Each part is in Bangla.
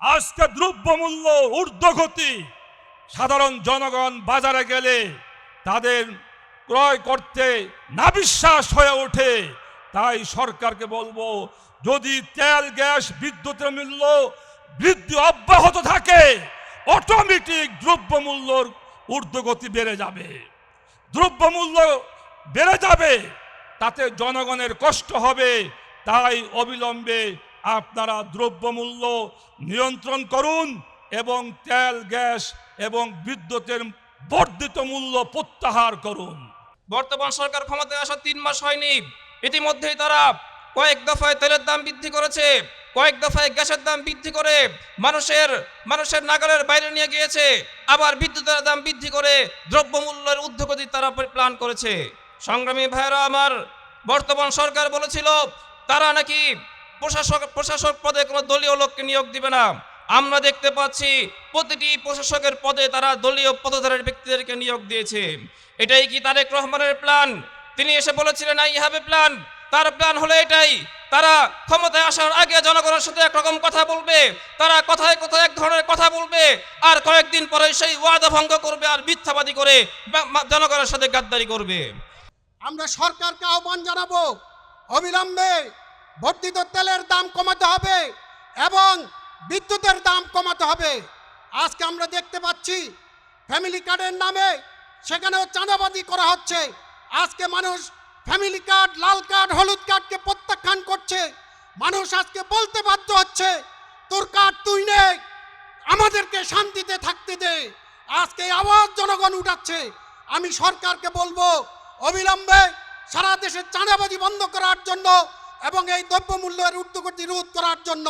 আজকে দ্রব্যমূল্য ঊর্ধ্বগতি, সাধারণ জনগণ বাজারে গেলে তাদের ক্রয় করতে নাবিশ্বাস হয়ে ওঠে। তাই সরকারকে বলবো, যদি তেল গ্যাস বিদ্যুতের মূল্য বৃদ্ধি অব্যাহত থাকে, অটোমেটিক দ্রব্যমূল্যর ঊর্ধ্বগতি বেড়ে যাবে, দ্রব্যমূল্য বেড়ে যাবে, তাতে জনগণের কষ্ট হবে। তাই অবিলম্বে আপনারা দ্রব্যমূল্য নিয়ন্ত্রণ করুন এবং তেল গ্যাস এবং বিদ্যুতের বর্ধিত মূল্য প্রত্যাহার করুন। বর্তমান সরকার ক্ষমতায় আসা 3 মাস হয়নি, ইতিমধ্যেই তারা কয়েক দফায় তেলের দাম বৃদ্ধি করেছে, কয়েক দফায় গ্যাসের দাম বৃদ্ধি করে মানুষের নাগালের বাইরে নিয়ে গিয়েছে। আবার বিদ্যুতের দাম বৃদ্ধি করে দ্রব্যমূল্যের ঊর্ধ্বগতি তারা প্ল্যান করেছে। সংগ্রামী ভাইয়েরা আমার, বর্তমান সরকার বলেছিল তারা নাকি প্রশাসক পদে কোনো দলীয় লোককে নিয়োগ দিবে না। আমরা দেখতে পাচ্ছি প্রতিটি প্রশাসকের পদে তারা দলীয় পদধারীর ব্যক্তিদেরকে নিয়োগ দিয়েছে। এটাই কি তারেক রহমানের প্ল্যান? তিনি এসে বলেছিলেন আই হ্যাভ এ প্ল্যান। তার প্ল্যান হলো এটাই, তারা ক্ষমতায় আসার আগে জনগণের সাথে একরকম কথা বলবে, তারা কথায় কথায় এক ধরনের কথা বলবে, আর কয়েকদিন পরে সেই ওয়াদা ভঙ্গ করবে আর মিথ্যাবাদী করে জনগণের সাথে গাদ্দারি করবে। আমরা সরকারকে আহ্বান জানাবো, অবিলম্বে বর্ধিত তেলের দাম কমাতে হবে এবং বিদ্যুতের দাম কমাতে হবে। আজকে আমরা দেখতে পাচ্ছি ফ্যামিলি কার্ডের নামে সেখানেও চাঁদাবাজি করা হচ্ছে। আজকে মানুষ ফ্যামিলি কার্ড, লাল কার্ড, হলুদ কার্ডকে প্রত্যাখ্যান করছে। মানুষ আজকে বলতে বাধ্য হচ্ছে, তোর কার্ড তুই নে, আমাদেরকে শান্তিতে থাকতে দে। আজকে আওয়াজ জনগণ উঠাচ্ছে। আমি সরকারকে বলবো, অবিলম্বে সারা দেশে চাঁদাবাজি বন্ধ করার জন্য এবং এই দ্রব্যমূল্যের ঊর্ধ্বগতি রোধ করার জন্য।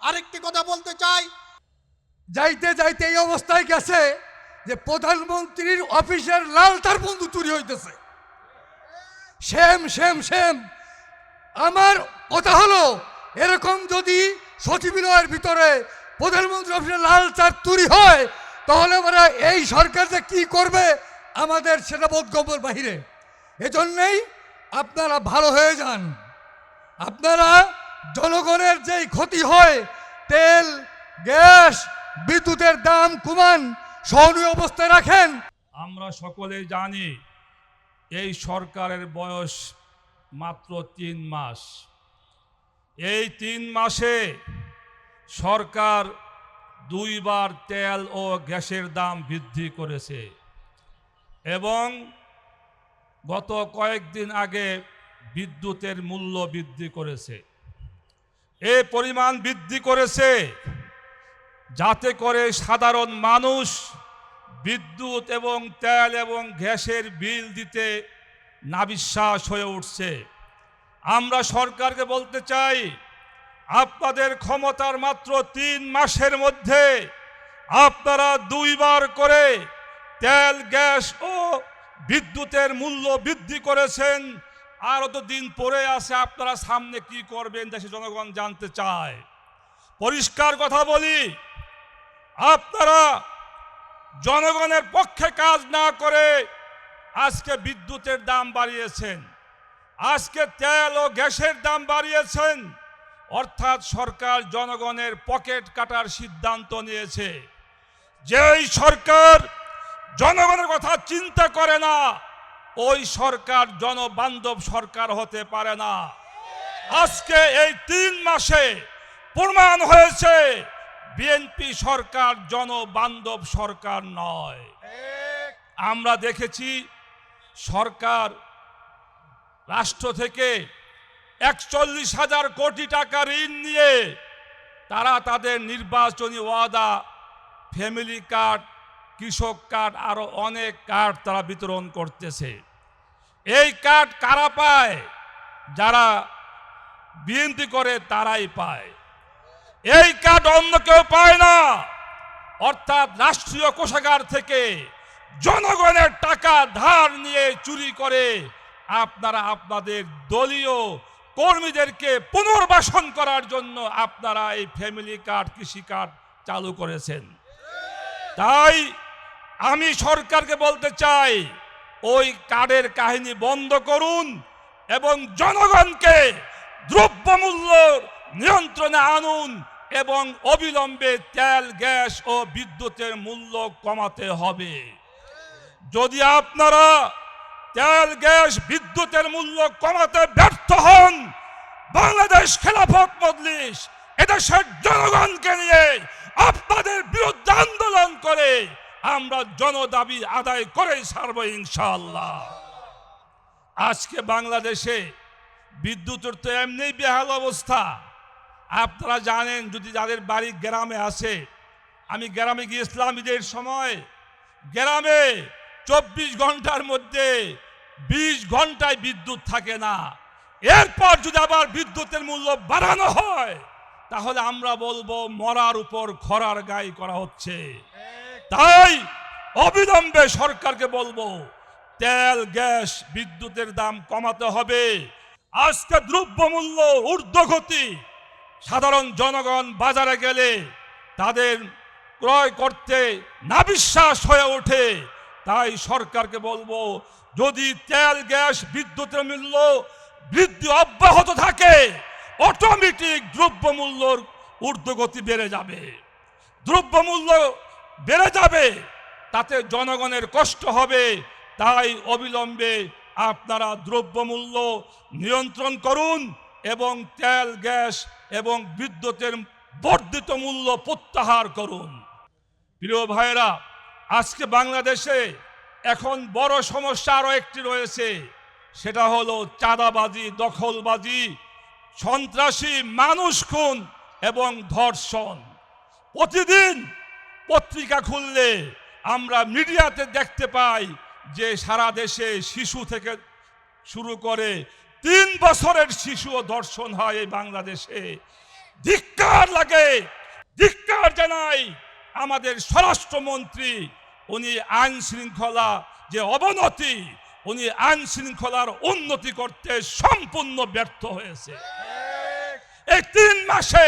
আরেকটি কথা বলতে চাই, যাইতে যাইতে এই অবস্থায় গেছে যে প্রধানমন্ত্রীর অফিসের লাল তার বন্ধু চুরি হইতেছে। Same same same. আমার কথা হলো, এরকম যদি সচিবালয়ের ভিতরে প্রধানমন্ত্রী অফিসের লাল চার চুরি হয়, তাহলে আমরা এই সরকার যে কি করবে আমাদের সেটা বোধগম্যের বাহিরে। এজন্যই আপনারা ভালো হয়ে যান। আপনারা জনগণের যেই ক্ষতি হয়, তেল গ্যাস বিদ্যুতের দাম কমান, সহনীয় অবস্থায় রাখেন। আমরা সকলেই জানি এই সরকারের বয়স মাত্র 3 মাস। এই 3 মাসে সরকার 2 বার তেল ও গ্যাসের দাম বৃদ্ধি করেছে এবং গত কয়েকদিন আগে বিদ্যুতের মূল্য বৃদ্ধি করেছে। এই পরিমাণ বৃদ্ধি করেছে যাতে করে সাধারণ মানুষ বিদ্যুৎ এবং তেল এবং গ্যাসের বিল দিতে নাবিশ্বাস হয়ে উঠছে। আমরা সরকারকে বলতে চাই, আপনাদের ক্ষমতার মাত্র 3 মাসের মধ্যে আপনারা 2 বার করে তেল গ্যাস ও বিদ্যুতের মূল্য বৃদ্ধি করেছেন। আরও তো দিন পরে আছে, আপনারা সামনে কি করবেন দেশের জনগণ জানতে চায়। পরিষ্কার কথা বলি, আপনারা জনগণের পক্ষে কাজ না করে আজকে বিদ্যুতের দাম বাড়িয়েছেন, আজকে তেল ও গ্যাসের দাম বাড়িয়েছেন। অর্থাৎ সরকার জনগণের পকেট কাটার সিদ্ধান্ত নিয়েছে। যেই সরকার জনগণের কথা চিন্তা করে না, ওই সরকার জনবান্ধব সরকার হতে পারে না। আজকে এই 3 মাসে প্রমাণ হয়েছে বিএনপি সরকার জনবান্ধব সরকার নয়। আমরা দেখেছি সরকার রাষ্ট্র থেকে 41,000 কোটি টাকা ঋণ নিয়ে তারা তাদের নির্বাচনী ওয়াদা, ফ্যামিলি কার্ড, কৃষক কার্ড, আরো অনেক কার্ড তারা বিতরণ করতেছে। এই কার্ড কারা পায়? যারা বিএনপি করে তারাই পায়। এই কার্ড অন্য কেউ পায় না। অর্থাৎ রাষ্ট্রীয় কোষাগার থেকে জনগণের টাকা ধার নিয়ে চুরি করে আপনারা আপনাদের দলীয় কর্মীদেরকে পুনর্বাসন করার জন্য আপনারা এই ফ্যামিলি কার্ড, কৃষি কার্ড চালু করেছেন। তাই আমি সরকারকে বলতে চাই, ওই কার্ডের কাহিনী বন্ধ করুন এবং জনগণকে দ্রব্যমূল্য নিয়ন্ত্রণে আনুন। এবং অবিলম্বে তেল, গ্যাস ও বিদ্যুতের মূল্য কমাতে হবে। যদি আপনারা তেল, গ্যাস, বিদ্যুতের মূল্য কমাতে ব্যর্থ হন, বাংলাদেশ খেলাফত মজলিস এদেশের জনগণকে নিয়ে আপনাদের বিরুদ্ধে আন্দোলন করে আমরা জনদাবি আদায় করে ছাড়ব ইনশাআল্লাহ। আজকে বাংলাদেশে বিদ্যুতের তো এমনি বেহাল অবস্থা। আপনারা জানেন, যদি যাদের বাড়ি গ্রামে আছে, আমি গ্রামে গিয়েছিলাম ঈদের সময়, গ্রামে 24 ঘন্টার মধ্যে 20 ঘন্টায় বিদ্যুৎ থাকে না। এরপর যদি আবার বিদ্যুতের মূল্য বাড়ানো হয়, তাহলে আমরা বলবো মরার উপর খরার গায়ে করা হচ্ছে। তাই অবিলম্বে সরকারকে বলবো তেল, গ্যাস, বিদ্যুতের দাম কমাতে হবে। আজকে দ্রব্যমূল্য ঊর্ধ্বগতি, সাধারণ জনগণ বাজারে গেলে তাদের ক্রয় করতে নাবিশ্বাস হয়ে ওঠে। তাই সরকারকে বলবো, যদি তেল, গ্যাস, বিদ্যুতের মূল্য বৃদ্ধি অব্যাহত থাকে, অটোমেটিক দ্রব্যমূল্যর ঊর্ধ্বগতি বেড়ে যাবে। দ্রব্যমূল্য বেড়ে যাবে, তাতে জনগণের কষ্ট হবে। তাই অবিলম্বে আপনারা দ্রব্যমূল্য নিয়ন্ত্রণ করুন এবং তেল, গ্যাস এবং বিদ্যুতের বর্ধিত মূল্য প্রত্যাহার করুন। প্রিয় ভাইয়েরা, আজকে বাংলাদেশে এখন বড় সমস্যা আরও একটি রয়েছে, সেটা হলো চাঁদাবাজি, দখলবাজি, সন্ত্রাসী, মানুষ খুন এবং ধর্ষণ। প্রতিদিন পত্রিকা খুললে আমরা মিডিয়াতে দেখতে পাই যে সারা দেশে শিশু থেকে শুরু করে 3 বছরের শিশুও ধর্ষণ হয় এই বাংলাদেশে। ধিক্কার লাগে, ধিক্কার জানাই আমাদের স্বরাষ্ট্রমন্ত্রী। উনি আইন শৃঙ্খলা যে অবনতি, উনি আইন শৃঙ্খলার উন্নতি করতে সম্পূর্ণ ব্যর্থ হয়েছে। এই 3 মাসে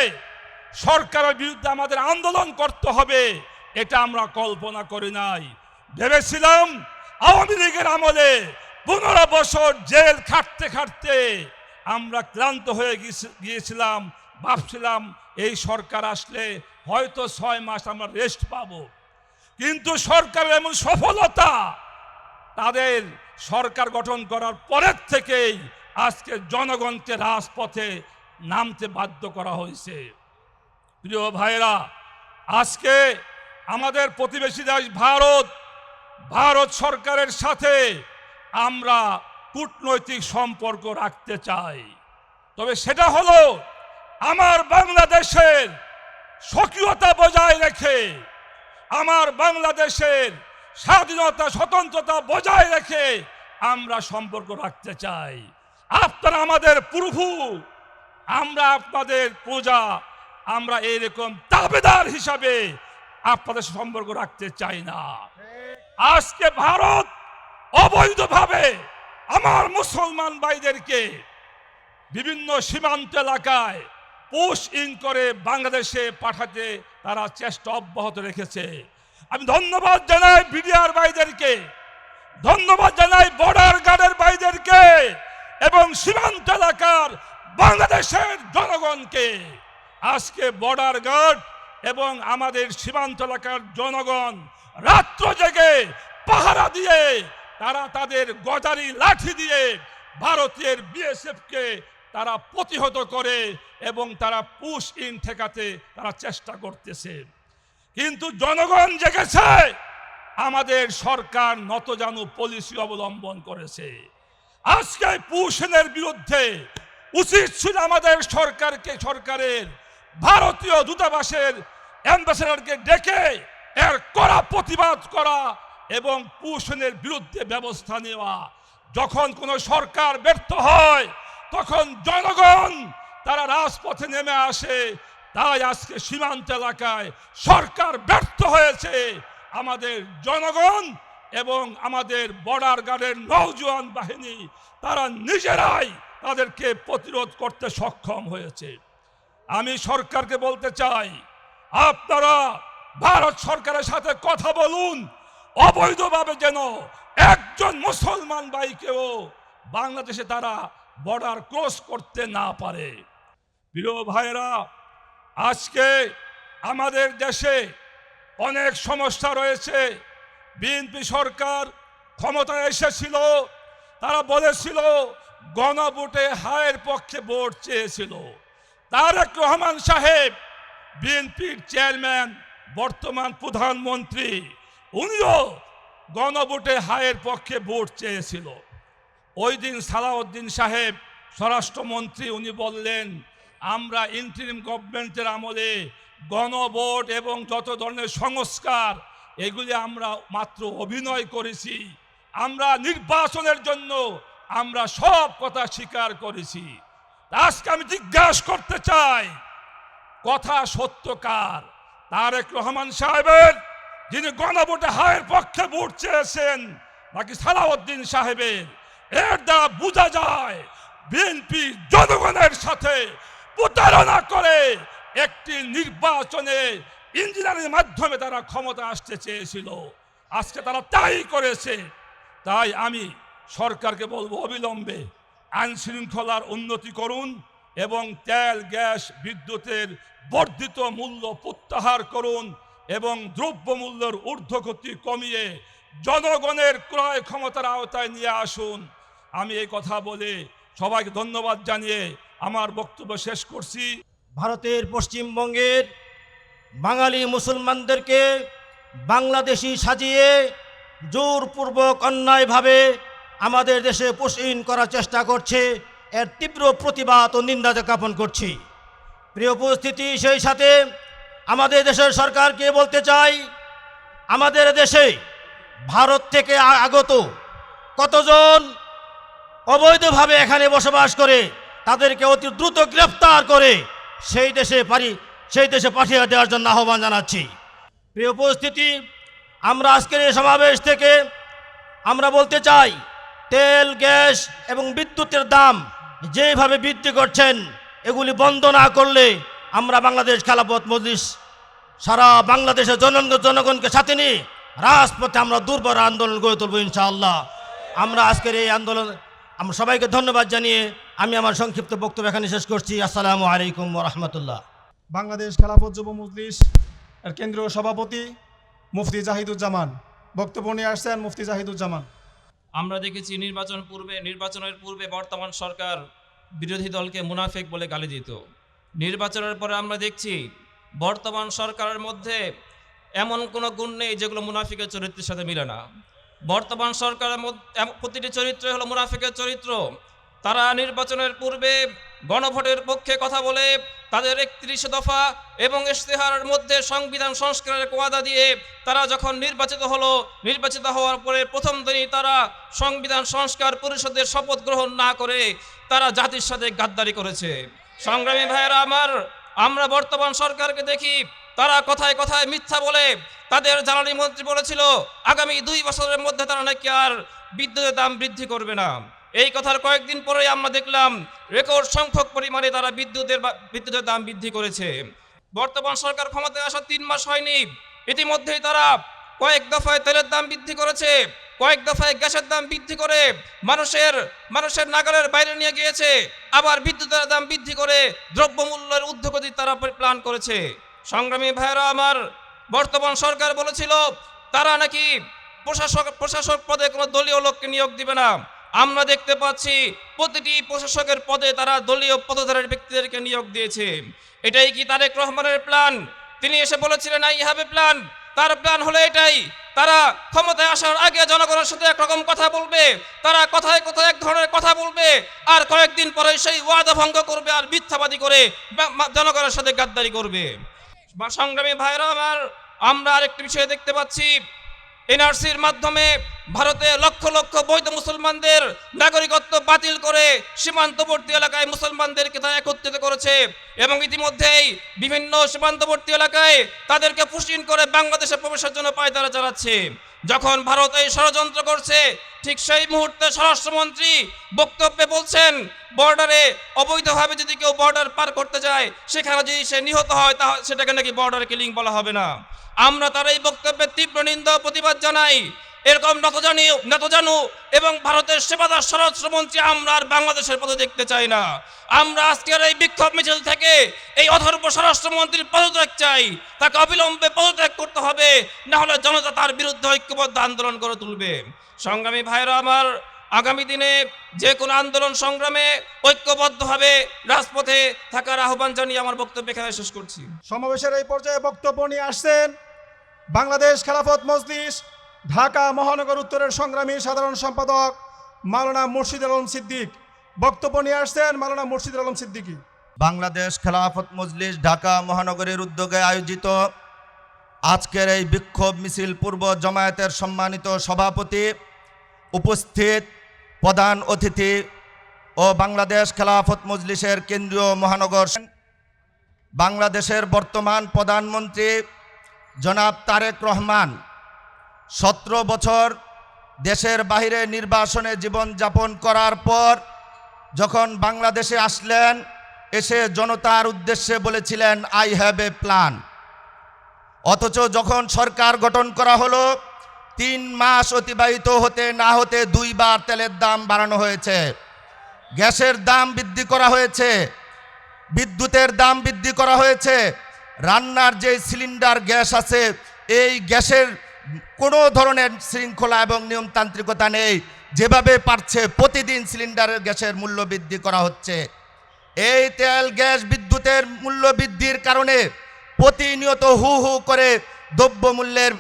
সরকারের বিরুদ্ধে আমাদের আন্দোলন করতে হবে, এটা আমরা কল্পনা করি নাই। ভেবেছিলাম আওয়ামী লীগের আমলে 15 বছর জেল খাটতে খাটতে আমরা ক্লান্ত হয়ে গিয়েছিলাম। ভাবছিলাম এই সরকার আসলে হয়তো 6 মাস আমরা রেস্ট পাবো। কিন্তু সরকারের এমন সফলতা, তাদের সরকার গঠন করার পরের থেকেই আজকে জনগণকে রাজপথে নামতে বাধ্য করা হয়েছে। প্রিয় ভাইরা, আজকে আমাদের প্রতিবেশী দেশ ভারত সরকারের সাথে আমরা কূটনৈতিক সম্পর্ক রাখতে চাই। তবে সেটা হলো আমার বাংলাদেশের স্বকীয়তা বজায় রেখে, আমার বাংলাদেশের স্বাধীনতা, স্বতন্ত্রতা বজায় রেখে আমরা সম্পর্ক রাখতে চাই। আপনারা আমাদের প্রভু, আমরা আপনাদের প্রজা, আমরা এইরকম দাবিদার হিসাবে আপনাদের সম্পর্ক রাখতে চাই না। আজকে ভারত অবৈধভাবে আমার মুসলমান ভাইদেরকে বিভিন্ন সীমান্ত এলাকায় পুশ ইন করে বাংলাদেশে পাঠাতে তারা চেষ্টা অব্যাহত রেখেছে। আমি ধন্যবাদ জানাই বিডিআর ভাইদেরকে, ধন্যবাদ জানাই বর্ডার গার্ডের ভাইদেরকে এবং সীমান্ত এলাকার বাংলাদেশের জনগণকে। আজকে বর্ডার গার্ড এবং আমাদের সীমান্ত এলাকার জনগণ রাত্র জেগে পাহারা দিয়ে তারা তাদের গজারি লাঠি দিয়ে ভারতের বিএসএফকে তারা প্রতিহত করে এবং তারা পুশ ইন ঠেকাতে তারা চেষ্টা করতেছে। কিন্তু জনগণ জেগেছে, আমাদের সরকার নতজানু পলিসি অবলম্বন করেছে। আজকে পুশ ইনের বিরুদ্ধে উচিত ছিল আমাদের সরকারের ভারতীয় দূতাবাসের অ্যাম্বাসেডরকে ডেকে এর কড়া প্রতিবাদ করা এবং পুশ ইনের বিরুদ্ধে ব্যবস্থা নেওয়া। যখন কোনো সরকার ব্যর্থ হয় তখন জনগণ তারা রাজপথে নেমে আসে। তাই আজকে সীমান্ত এলাকায় সরকার ব্যর্থ হয়েছে, আমাদের জনগণ এবং আমাদের বর্ডার গার্ডের নওজোয়ান বাহিনী তারা নিজেরাই তাদেরকে প্রতিরোধ করতে সক্ষম হয়েছে। আমি সরকারকে বলতে চাই, আপনারা ভারত সরকারের সাথে কথা বলুন, অবৈধভাবে যেন একজন মুসলমান ভাইকেও বাংলাদেশে তারা বর্ডার ক্রস করতে না পারে। প্রিয় ভাইরা, আজকে আমাদের দেশে অনেক সমস্যা রয়েছে। বিএনপি সরকার ক্ষমতায় এসেছিল, তারা বলেছিল গণভোটে হায়ের পক্ষে ভোট চেয়েছিল। তারেক রহমান সাহেব বিএনপির চেয়ারম্যান, বর্তমান প্রধানমন্ত্রী, উনিও গণভোটে হায়ের পক্ষে ভোট চেয়েছিল। ওই দিন সালাউদ্দিন সাহেব স্বরাষ্ট্রমন্ত্রী, উনি বললেন আমরা ইন্টারিম গভর্নমেন্টের আমলে গণভোট এবং যত ধরনের সংস্কার এগুলি আমরা মাত্র অভিনয় করেছি, আমরা নির্বাচনের জন্য আমরা সব কথা স্বীকার করেছি। আজকে আমি জিজ্ঞাসা করতে চাই, কথা সত্যকার? তারেক রহমান সাহেবের, যিনি গণভোটে হায়ের পক্ষে ভোট চেয়েছেন, নাকি সালাউদ্দিন সাহেবের? এর দ্বারা বোঝা যায় বিএনপি জনগণের সাথে প্রতারণা করে একটি নির্বাচনে ইঞ্জিনিয়ারিং মাধ্যমে তারা ক্ষমতা আসতে চেয়েছিল। আজকে তারা তাই করেছে। তাই আমি সরকারকে বলবো, অবিলম্বে আইন শৃঙ্খলার উন্নতি করুন এবং তেল, গ্যাস, বিদ্যুতের বর্ধিত মূল্য প্রত্যাহার করুন এবং দ্রব্যমূল্যের ঊর্ধ্বগতি কমিয়ে জনগণের ক্রয় ক্ষমতার আওতায় নিয়ে আসুন। আমি এই কথা বলে সবাইকে ধন্যবাদ জানিয়ে আমার বক্তব্য শেষ করছি। ভারতের পশ্চিমবঙ্গের বাঙালি মুসলমানদেরকে বাংলাদেশি সাজিয়ে জোরপূর্বক অন্যায়ভাবে আমাদের দেশে পুষইন করার চেষ্টা করছে, এর তীব্র প্রতিবাদ ও নিন্দা জ্ঞাপন করছি। প্রিয় উপস্থিতি, সেই সাথে আমাদের দেশের সরকারকে বলতে চাই, আমাদের দেশে ভারত থেকে আগত কতজন অবৈধভাবে এখানে বসবাস করে তাদেরকে অতি দ্রুত গ্রেফতার করে সেই দেশে পাঠিয়ে দেওয়ার জন্য আহ্বান জানাচ্ছি। প্রিয় উপস্থিতি, আমরা আজকের এই সমাবেশ থেকে আমরা বলতে চাই, তেল, গ্যাস এবং বিদ্যুতের দাম যেভাবে বৃদ্ধি করছেন, এগুলি বন্ধ না করলে আমরা বাংলাদেশ খেলাফত মজলিস সারা বাংলাদেশের জনগণকে সাথে নিয়ে রাজপথে আমরা দুর্বার আন্দোলন গড়ে তুলব ইনশাআল্লাহ। আমরা আজকের এই আন্দোলন, আমরা সবাইকে ধন্যবাদ জানিয়ে আমি আমার সংক্ষিপ্ত বক্তব্য এখানে শেষ করছি। আসসালামু আলাইকুম ওয়া রাহমাতুল্লাহ। বাংলাদেশ খেলাফত যুব মজলিস এর কেন্দ্রীয় সভাপতি মুফতি জাহিদুজ্জামান বক্তব্য নিয়ে আসছেন। মুফতি জাহিদুজ্জামান। আমরা দেখেছি নির্বাচনের পূর্বে বর্তমান সরকার বিরোধী দলকে মুনাফিক বলে গালি দিত। নির্বাচনের পরে আমরা দেখছি বর্তমান সরকারের মধ্যে এমন কোনো গুণ নেই যেগুলো মুনাফিকের চরিত্রের সাথে মিলে না। বর্তমান সরকারের মধ্যে প্রতিটি চরিত্র হলো মুনাফিকের চরিত্র। তারা নির্বাচনের পূর্বে গণভোটের পক্ষে কথা বলে তাদের 31 দফা এবং ইশতেহারের মধ্যে সংবিধান সংস্কারের ওয়াদা দিয়ে তারা যখন নির্বাচিত হওয়ার পরে প্রথম দিনই তারা সংবিধান সংস্কার পরিষদের শপথ গ্রহণ না করে তারা জাতির সাথে গাদ্দারি করেছে। সংগ্রামী ভাইয়েরা আমার, আমরা বর্তমান সরকারকে দেখি তারা কথায় কথায় মিথ্যা বলে। তাদের জ্বালানি মন্ত্রী বলেছিল আগামী 2 বছরের মধ্যে তারা নাকি আর বিদ্যুতের দাম বৃদ্ধি করবে না। এই কথার কয়েকদিন পরে আমরা দেখলাম রেকর্ড সংখ্যক পরিমাণে তারা বিদ্যুতের দাম বৃদ্ধি করেছে। বর্তমান সরকার ক্ষমতায় আসার 3 মাস হয়নি, ইতিমধ্যেই তারা কয়েক দফায় তেলের দাম বৃদ্ধি করেছে, কয়েক দফায় গ্যাসের দাম বৃদ্ধি করে মানুষের নাগালের বাইরে নিয়ে গিয়েছে। আবার বিদ্যুতের দাম বৃদ্ধি করে দ্রব্যমূল্যের ঊর্ধ্বগতি তারা প্ল্যান করেছে। সংগ্রামী ভাইয়েরা আমার, বর্তমান সরকার বলেছিল তারা নাকি প্রশাসক পদে কোনো দলীয় লোককে নিয়োগ দিবে না। আমরা দেখতে পাচ্ছি প্রতিটি প্রশাসকের পদে তারা দলীয় পদধারী ব্যক্তিদেরকে নিয়োগ দিয়েছে। এটাই কি তারেক রহমানের প্ল্যান? তিনি এসে বলেছিলেন আই হ্যাভ এ প্ল্যান। তার প্ল্যান হলো এটাই, তারা ক্ষমতায় আসার আগে জনগণের সাথে একরকম কথা বলবে, তারা কথায় কথায় এক ধরনের কথা বলবে, আর কয়েকদিন পরে সেই ওয়াদা ভঙ্গ করবে আর মিথ্যাবাদী করে জনগণের সাথে গাদ্দারি করবে। সংগ্রামী ভাইরা আমার, আমরা আরেকটি বিষয় দেখতে পাচ্ছি, এনআরসির মাধ্যমে ভারতে লক্ষ লক্ষ বৈধ মুসলমানদের নাগরিকত্ব বাতিল করে সীমান্তবর্তী এলাকায় মুসলমানদেরকে তারা একত্রিত করেছে এবং ইতিমধ্যেই বিভিন্ন সীমান্তবর্তী এলাকায় তাদেরকে পুষিন করে বাংলাদেশে প্রবেশের জন্য পায়তারা চালাচ্ছে। যখন ভারত এই ষড়যন্ত্র করছে, ঠিক সেই মুহূর্তে স্বরাষ্ট্রমন্ত্রী বক্তব্যে বলছেন বর্ডারে অবৈধভাবে যদি কেউ বর্ডার পার করতে যায়, সেখানে যদি সে নিহত হয় তাহলে সেটাকে নাকি বর্ডার কিলিং বলা হবে না। আমরা তার এই বক্তব্যের তীব্র নিন্দা ও প্রতিবাদ জানাই। এরকম নতজানু এবং ভারতের সেবাদার স্বরাষ্ট্রমন্ত্রী আমরা আর বাংলাদেশের পথে দেখতে চাই না। আমরা আজকের এই বিক্ষোভ মিছিল থেকে এই অথর্ব স্বরাষ্ট্রমন্ত্রীর পদত্যাগ চাই, তাকে অবিলম্বে পদত্যাগ করতে হবে, না হলে জনতা তার বিরুদ্ধে ঐক্যবদ্ধ আন্দোলন করে তুলবে। সংগ্রামী ভাইরা আমার, আগামী দিনে যে কোনো আন্দোলন সংগ্রামে ঐক্যবদ্ধভাবে রাজপথে থাকার আহ্বান জানিয়ে আমার বক্তব্য এখানে শেষ করছি। সমাবেশের এই পর্যায়ে বক্তব্য নিয়ে আসছেন বাংলাদেশ খেলাফত মজলিস ঢাকা মহানগর উত্তরের সংগ্রামী সাধারণ সম্পাদক মাওলানা মুর্শিদ আলম সিদ্দিক। বক্তব্য নিয়ে আসছেন মাওলানা মুর্শিদ আলম সিদ্দিকী। বাংলাদেশ খেলাফত মজলিস ঢাকা মহানগরীর উদ্যোগে আয়োজিত আজকের এই বিক্ষোভ মিছিল পূর্ব জামায়াতের সম্মানিত সভাপতি, উপস্থিত প্রধান অতিথি ও বাংলাদেশ খেলাফত মজলিসের কেন্দ্রীয় মহানগর বাংলাদেশের বর্তমান প্রধানমন্ত্রী জনাব তারেক রহমান 17 বছর দেশের বাইরে নির্বাসনে জীবনযাপন করার পর যখন বাংলাদেশে আসলেন, এসে জনতার উদ্দেশ্যে বলেছিলেন আই হ্যাভ এ প্ল্যান। অথচ যখন সরকার গঠন করা হলো 3 মাস অতিবাহিত হতে না হতে 2 বার তেলের দাম বাড়ানো হয়েছে, গ্যাসের দাম বৃদ্ধি করা হয়েছে, বিদ্যুতের দাম বৃদ্ধি করা হয়েছে। রান্নার যে সিলিন্ডার গ্যাস আছে, এই গ্যাসের কোনো ধরনের শৃঙ্খলা এবং নিয়মতান্ত্রিকতা নেই। যেভাবে পারছে প্রতিদিন সিলিন্ডারের গ্যাসের মূল্য বৃদ্ধি করা হচ্ছে। এই তেল গ্যাস বিদ্যুতের মূল্য বৃদ্ধির কারণে প্রতিনিয়ত হু হু করে দ্রব্যমূল্যের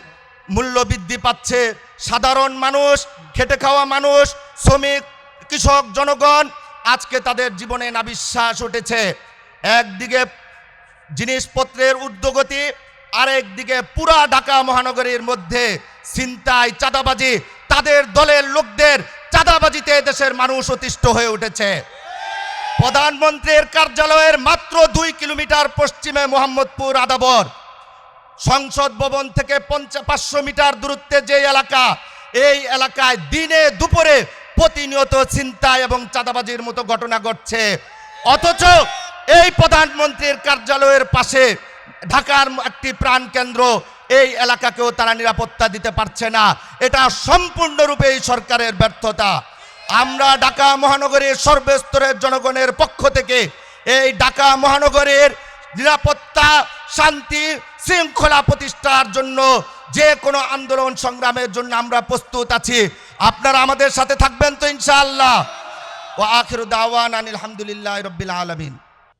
মূল্য বৃদ্ধি পাচ্ছে। সাধারণ মানুষ, খেটে খাওয়া মানুষ, শ্রমিক, কৃষক, জনগণ আজকে তাদের জীবনে নাবিশ্বাস উঠেছে। একদিকে জিনিসপত্রের ঊর্ধ্বগতি, আরেকদিকে পুরা ঢাকা মহানগরীর মধ্যে ছিনতাই, চাঁদাবাজি, তাদের দলের লোকদের চাঁদাবাজিতে দেশের মানুষ অতিষ্ঠ হয়ে উঠেছে। প্রধানমন্ত্রীর কার্যালয়ের মাত্র 2 কিলোমিটার পশ্চিমে মোহাম্মদপুর আদাবর, সংসদ ভবন থেকে 500 মিটার দূরত্বে যে এলাকা, এই এলাকায় দিনে দুপুরে প্রতিনিয়ত ছিনতাই এবং চাঁদাবাজির মতো ঘটনা ঘটছে। অথচ এই প্রধানমন্ত্রীর কার্যালয়ের পাশে ঢাকার একটি প্রাণকেন্দ্র, এই এলাকাকেও তারা নিরাপত্তা দিতে পারছে না। এটা সম্পূর্ণরূপে এই সরকারের ব্যর্থতা। আমরা ঢাকা মহানগরীর সর্বস্তরের জনগণের পক্ষ থেকে এই ঢাকা মহানগরীর নিরাপত্তা, শান্তি, শৃঙ্খলা প্রতিষ্ঠার জন্য যে কোনো আন্দোলন সংগ্রামের জন্য আমরা প্রস্তুত আছি। আপনারা আমাদের সাথে থাকবেন তো ইনশাআল্লাহ। ওয়া আখিরু দাওয়ানা আলহামদুলিল্লাহি রাব্বিল আলামিন।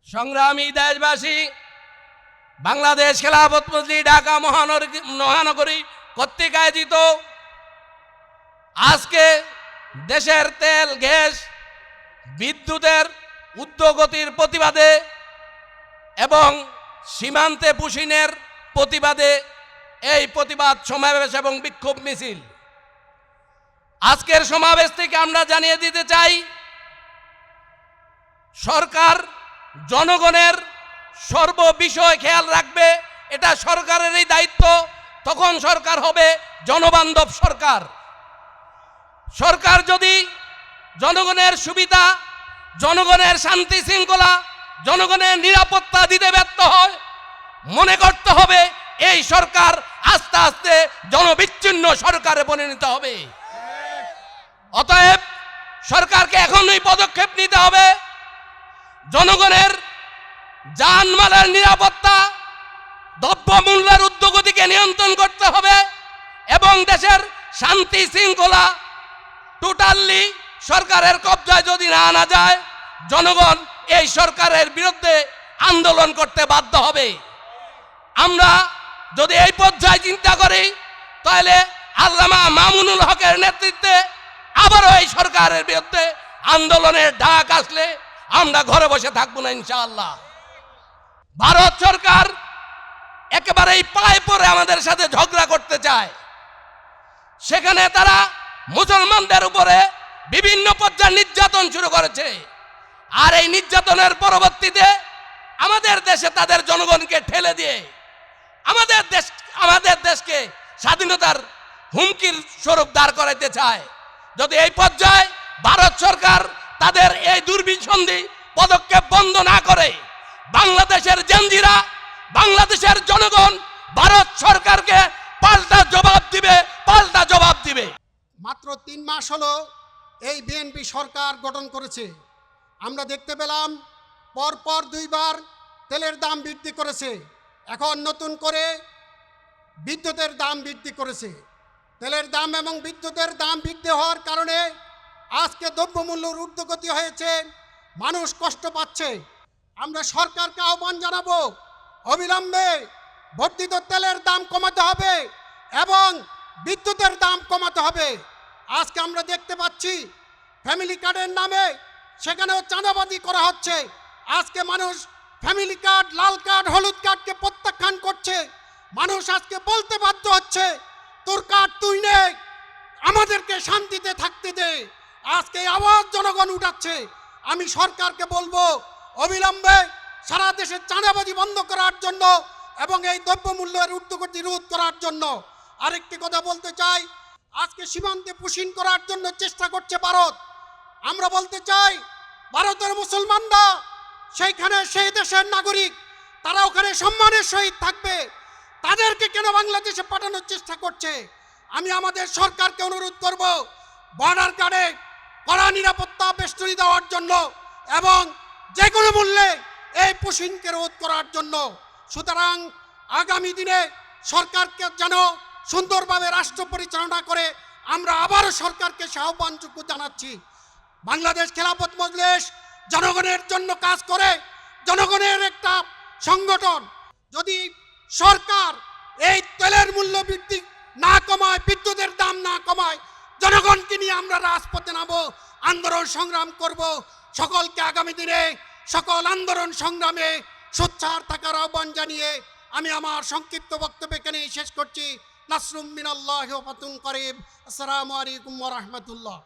সংগ্রামী দেশবাসী, বাংলাদেশ খেলাফত মজলিস ঢাকা মহানগরী কর্তৃক আয়োজিত আজকে দেশের তেল, গ্যাস, বিদ্যুতের ঊর্ধ্বগতির প্রতিবাদে এবং সীমান্তে পুশিনের প্রতিবাদে এই প্রতিবাদ সমাবেশ এবং বিক্ষোভ মিছিল। আজকের সমাবেশ থেকে আমরা জানিয়ে দিতে চাই, সরকার জনগণের সর্ববিষয় খেয়াল রাখবে, এটা সরকারেরই দায়িত্ব। তখন সরকার হবে জনবান্ধব সরকার। সরকার যদি জনগণের সুবিধা, জনগণের শান্তি শৃঙ্খলা, জনগণের নিরাপত্তা দিতে ব্যর্থ হয়, মনে করতে হবে এই সরকার আস্তে আস্তে জনবিচ্ছিন্ন সরকারে পরিণত হবে। অতএব সরকারকে এখনই পদক্ষেপ নিতে হবে। জনগণের জানমালের নিরাপত্তা, দ্রব্যমূল্যের ঊর্ধ্বগতিকে নিয়ন্ত্রণ করতে হবে এবং দেশের শান্তি শৃঙ্খলা টোটালি সরকারের কবজায় যদি না আনা যায়, জনগণ এই সরকারের বিরুদ্ধে আন্দোলন করতে বাধ্য হবে। আমরা যদি এই পর্যায়ে চিন্তা করি, তাহলে আল্লামা মামুনুল হকের নেতৃত্বে আবারও এই সরকারের বিরুদ্ধে আন্দোলনের ডাক আসলে আমরা ঘরে বসে থাকবো না ইনশাআল্লাহ। ভারত সরকার একেবারেই পায়ে পড়ে আমাদের সাথে ঝগড়া করতে চায়। সেখানে তারা মুসলমানদের উপরে বিভিন্ন পর্যায়ে নির্যাতন শুরু করেছে। আর এই নির্যাতনের পরবর্তীতে আমাদের দেশে তাদের জনগণকে ঠেলে দিয়ে আমাদের দেশকে স্বাধীনতার হুমকির স্বরূপ দাঁড় করাইতে চায়। যদি এই পর্যায়ে ভারত সরকার তাদের এই দুর্বিসন্ধি পদক্ষেপ বন্ধ না করে, বাংলাদেশের জেনজিরা, বাংলাদেশের জনগণ ভারত সরকারকে পাল্টা জবাব দিবে। মাত্র 3 মাস হলো এই বিএনপি সরকার গঠন করেছে। আমরা দেখতে পেলাম পরপর 2 বার তেলের দাম বৃদ্ধি করেছে, এখন নতুন করে বিদ্যুতের দাম বৃদ্ধি করেছে। তেলের দাম এবং বিদ্যুতের দাম বৃদ্ধি হওয়ার কারণে আজকে দ্রব্যমূল্যের ঊর্ধ্বগতি হয়েছে, মানুষ কষ্ট পাচ্ছে। আমরা সরকারকে আহ্বান জানাবো, অবিলম্বে বর্ধিত তেলের দাম কমাতে হবে এবং বিদ্যুতের দাম কমাতে হবে। আজকে আমরা দেখতে পাচ্ছি ফ্যামিলি কার্ডের নামে সেখানেও চাঁদাবাজি করা হচ্ছে। আজকে মানুষ ফ্যামিলি কার্ড, লাল কার্ড, হলুদ কার্ডকে প্রত্যাখ্যান করছে। মানুষ আজকে বলতে বাধ্য হচ্ছে, তোর কার্ড তুই নে, আমাদেরকে শান্তিতে থাকতে দে। আজকে এই আওয়াজ জনগণ উঠাচ্ছে। আমি সরকারকে বলবো, অবিলম্বে সারা দেশে চাঁদাবাজি বন্ধ করার জন্য এবং এই দ্রব্যমূল্যের ঊর্ধ্বগতি রোধ করার জন্য। আরেকটি কথা বলতে চাই, আজকে সীমান্তে পুশিন করার জন্য চেষ্টা করছে ভারত। আমরা বলতে চাই, ভারতের মুসলমানরা সেইখানে সেই দেশের নাগরিক, তারা ওখানে সম্মানের সহিত থাকবে, তাদেরকে কেন বাংলাদেশে পাঠানোর চেষ্টা করছে? আমি আমাদের সরকারকে অনুরোধ করব, বর্ডার গার্ডে কড়া নিরাপত্তা বেষ্টনী দেওয়ার জন্য এবং যে কোনো মূল্যে এই পুশিনকে রোধ করার জন্য। সুতরাং আগামী দিনে সরকারকে যেন সুন্দরভাবে রাষ্ট্র পরিচালনা করে, আমরা আবারও সরকারকে আহ্বানযোগ্য জানাচ্ছি। বাংলাদেশ খেলাফত মজলিস জনগণের জন্য কাজ করে, জনগণের একটা সংগঠন। যদি সরকার এই তেলের মূল্য বৃদ্ধি না কমায়, বিদ্যুতের দাম না কমায়, জনগণকে নিয়ে আমরা রাজপথে নামবো, আন্দোলন সংগ্রাম করব। সকলকে আগামী দিনে সকল আন্দোলন সংগ্রামে সোচ্চার থাকার আহ্বান জানিয়ে আমি আমার সংক্ষিপ্ত বক্তব্য এখানেই শেষ করছি। নাসরুম মিনাল্লাহি ওয়া ফাতুন করিব। আসসালামু আলাইকুম ওয়া রাহমাতুল্লাহ।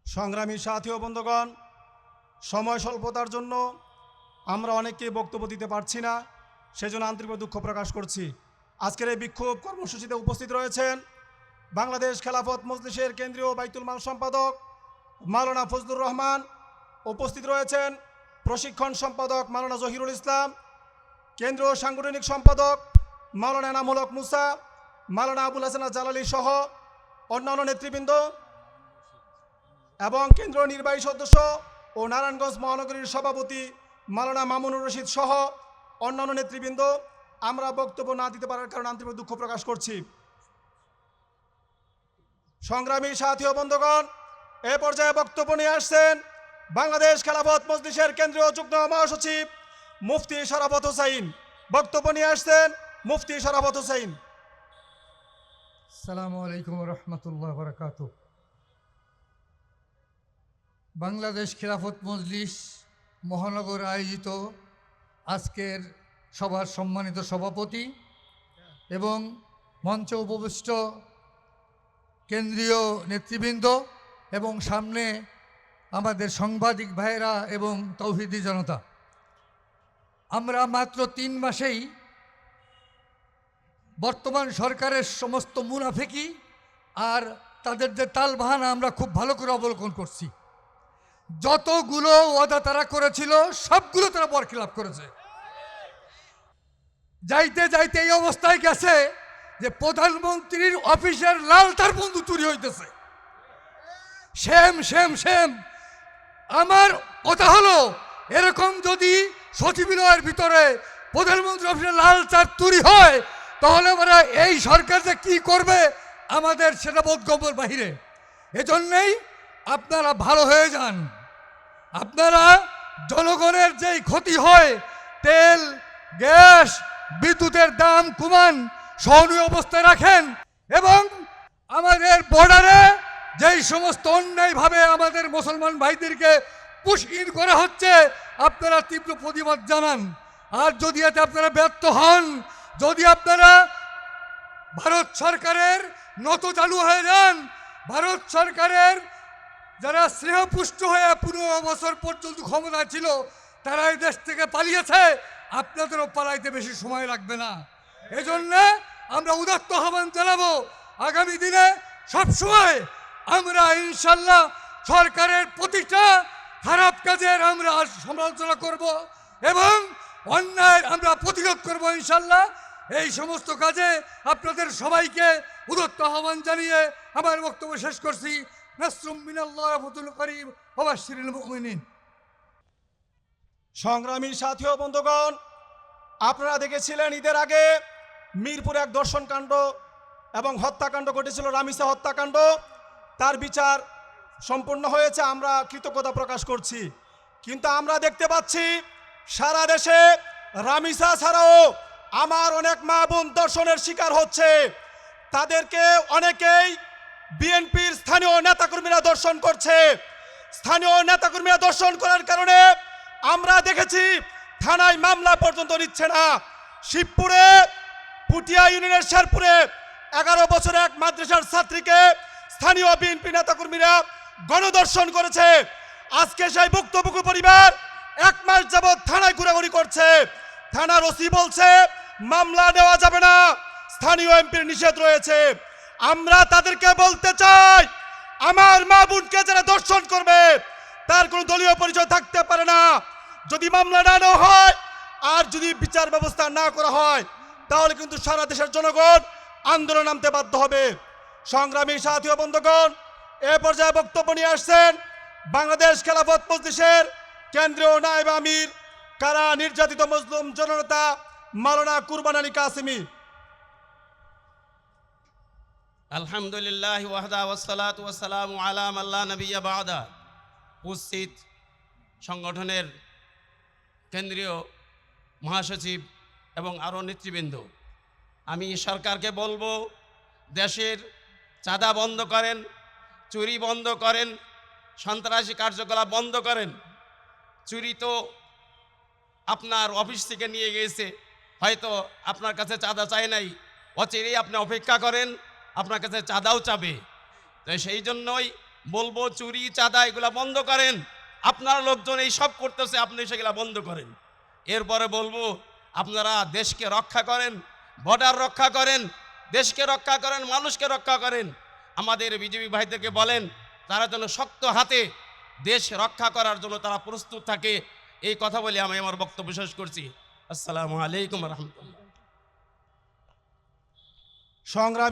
সংগ্রামী সাথী ও বন্ধুগণ, সময় স্বল্পতার জন্য আমরা অনেককেই বক্তব্য দিতে পারছি না, সেজন্য আন্তরিক দুঃখ প্রকাশ করছি। আজকের এই বিক্ষোভ কর্মসূচিতে উপস্থিত রয়েছেন বাংলাদেশ খেলাফত মজলিসের কেন্দ্রীয় বাইতুল মাল সম্পাদক মাওলানা ফজলুর রহমান, উপস্থিত রয়েছেন প্রশিক্ষণ সম্পাদক মাওলানা জহিরুল ইসলাম, কেন্দ্রীয় সাংগঠনিক সম্পাদক মাওলানা এনামুল হক মুসা, মাওলানা আবুল হাসান জালালি সহ অন্যান্য নেতৃবৃন্দ এবং কেন্দ্রীয় নির্বাহী সদস্য ও নারায়ণগঞ্জ মহানগরীর সভাপতি মাওলানা মামুনুর রশিদ সহ অন্যান্য নেতৃবৃন্দ। আমরা বক্তব্য না দিতে পারার কারণে আন্তরিক দুঃখ প্রকাশ করছি। সংগ্রামী সাথী ও বন্ধুগণ, এ পর্যায়ে বক্তব্য নিয়ে আসছেন বাংলাদেশ খেলাফত মজলিসের কেন্দ্রীয় যুগ্ম মহাসচিব মুফতি শরাফত হোসাইন। বক্তব্য নিয়ে আসছেন মুফতি শরাফত হোসাইন। আসসালামু আলাইকুম রহমতুল্লাহ বারাকাতু। বাংলাদেশ খেলাফত মজলিস মহানগর আয়োজিত আজকের সভার সম্মানিত সভাপতি এবং মঞ্চে উপবিষ্ট কেন্দ্রীয় নেতৃবৃন্দ এবং সামনে আমাদের সাংবাদিক ভাইয়েরা এবং তৌহিদি জনতা, আমরা মাত্র 3 মাসেই বর্তমান সরকারের সমস্ত মুনাফিকি আর তাদের যে তালবাহানা আমরা খুব ভালো করে অবলোকন করছি। যতগুলো ওয়াদা তারা করেছিল সবগুলো তারা বরখিলাপ করেছে। যাইতে যাইতে এই অবস্থায় গেছে যে প্রধানমন্ত্রীর অফিসের লাল তার বন্ধু চুরি হইতেছে। Same same same. আমার কথা হলো, এরকম যদি সচিবালয়ের ভিতরে প্রধানমন্ত্রী অফিসের লাল তার চুরি হয়, তাহলে আমরা এই সরকার যে কি করবে আমাদের সেটা বোধগম্যের বাহিরে। এজন্যই আপনারা ভালো হয়ে যান। আপনারা জনগণের যেই ক্ষতি হয়, তেল, গ্যাস, বিদ্যুতের দাম কমান, সহনীয় অবস্থায় রাখেন এবং আমাদের বর্ডারে যেই সমস্ত অন্যায়ভাবে আমাদের মুসলমান ভাইদেরকে পুশকিন করা হচ্ছে, আপনারা তীব্র প্রতিবাদ জানান। আর যদি এতে আপনারা ব্যর্থ হন, যদি আপনারা ভারত সরকারের নত চালু হয়ে যান, ভারত সরকারের যারা স্নেহপুষ্ট হয়ে 15 বছর পর্যন্ত ক্ষমতা ছিল তারা এই দেশ থেকে পালিয়েছে, আপনাদেরও পালাইতে বেশি সময় লাগবে না। এজন্য আমরা উদাত্ত আহ্বান জানাবো, আগামী দিনে সবসময় আমরা ইনশাল্লাহ সরকারের প্রতিটা খারাপ কাজের আমরা সমালোচনা করব এবং অন্যায় আমরা প্রতিরোধ করব ইনশাল্লাহ। এই সমস্ত কাজে আপনাদের সবাইকে উদত্ত আহ্বান জানিয়ে আমার বক্তব্য শেষ করছি। নাসরুম মিনাল্লাহ ফাতুল করিম ওয়া বাশশিরিল মুমিনিন। সংগ্রামী সাথী ও বন্ধুগণ, আপনারা দেখেছিলেন ঈদের আগে মিরপুরে এক দর্শনকাণ্ড এবং হত্যাকাণ্ড ঘটেছিল, রামিসা হত্যাকাণ্ড। তার বিচার সম্পূর্ণ হয়েছে, আমরা কৃতজ্ঞতা প্রকাশ করছি। কিন্তু আমরা দেখতে পাচ্ছি সারা দেশে রামিসা ছাড়াও আমার অনেক মা বোন দর্শনের শিকার হচ্ছে। তাদেরকে অনেকেই বিএনপির স্থানীয় নেতাকর্মীরা দর্শন করছে। স্থানীয় নেতাকর্মীরা দর্শন করার কারণে আমরা দেখেছি থানায় মামলা পর্যন্ত নিচ্ছে না। শিবপুরে পুটিয়া ইউনিয়নের শেরপুরে 11 বছরের এক মাদ্রাসার ছাত্রীকে স্থানীয় বিএনপি নেতাকর্মীরা গণদর্শন করেছে। আজকে সেই ভুক্তভোগী পরিবার 1 মাস যাবৎ থানায় ঘোরাঘুরি করছে। থানার ওসি বলছে মামলা নেওয়া যাবে না, স্থানীয় এমপির নিষেধ রয়েছে। আমরা তাদেরকে বলতে চাই, আমার মা বোনকে যারা দর্শন করবে তার কোনো দলীয় পরিচয় থাকতে পারে না। যদি মামলা না নেওয়া হয় আর যদি বিচার ব্যবস্থা না করা হয় তাহলে কিন্তু সারা দেশের জনগণ আন্দোলন নামতে বাধ্য হবে। সংগ্রামী সাথী ও বন্ধুগণ, এ পর্যায়ে বক্তব্য নিয়ে আসছেন বাংলাদেশ খেলাফত মজলিসের কেন্দ্রীয় নায়েব আমির, কারা নির্যাতিত মজলুম জননেতা মাওলানা কুরবান আলী কাসেমি। আলহামদুলিল্লাহ ওয়াহদা ওয়াসসালাতু ওয়াসসালামু আলা মান লা নাবিয়্যা বা'দা। উপস্থিত সংগঠনের কেন্দ্রীয় মহাসচিব এবং আরও নেতৃবৃন্দ, আমি সরকারকে বলবো দেশের চাঁদা বন্ধ করেন, চুরি বন্ধ করেন, সন্ত্রাসী কার্যকলাপ বন্ধ করেন। চুরি তো আপনার অফিস থেকে নিয়ে গিয়েছে, হয়তো আপনার কাছে চাঁদা চায় নাই, অচিরেই আপনি অপেক্ষা করেন, আপনার কাছে চাঁদাও চাবে। তো সেই জন্যই বলবো চুরি চাঁদা এগুলা বন্ধ করেন। আপনার লোকজন এই সব করতেছে, আপনি সেগুলা বন্ধ করেন। এরপরে বলবো আপনারা দেশকে রক্ষা করেন, বর্ডার রক্ষা করেন, দেশকে রক্ষা করেন, মানুষকে রক্ষা করেন। আমাদের বিজেপি ভাইদেরকে বলেন তারা যেন শক্ত হাতে দেশ রক্ষা করার জন্য তারা প্রস্তুত থাকে। এই কথা বলে আমি আমার বক্তব্য শেষ করছি। আসসালামু আলাইকুম রহমতুল্লাহ। সংগ্রামী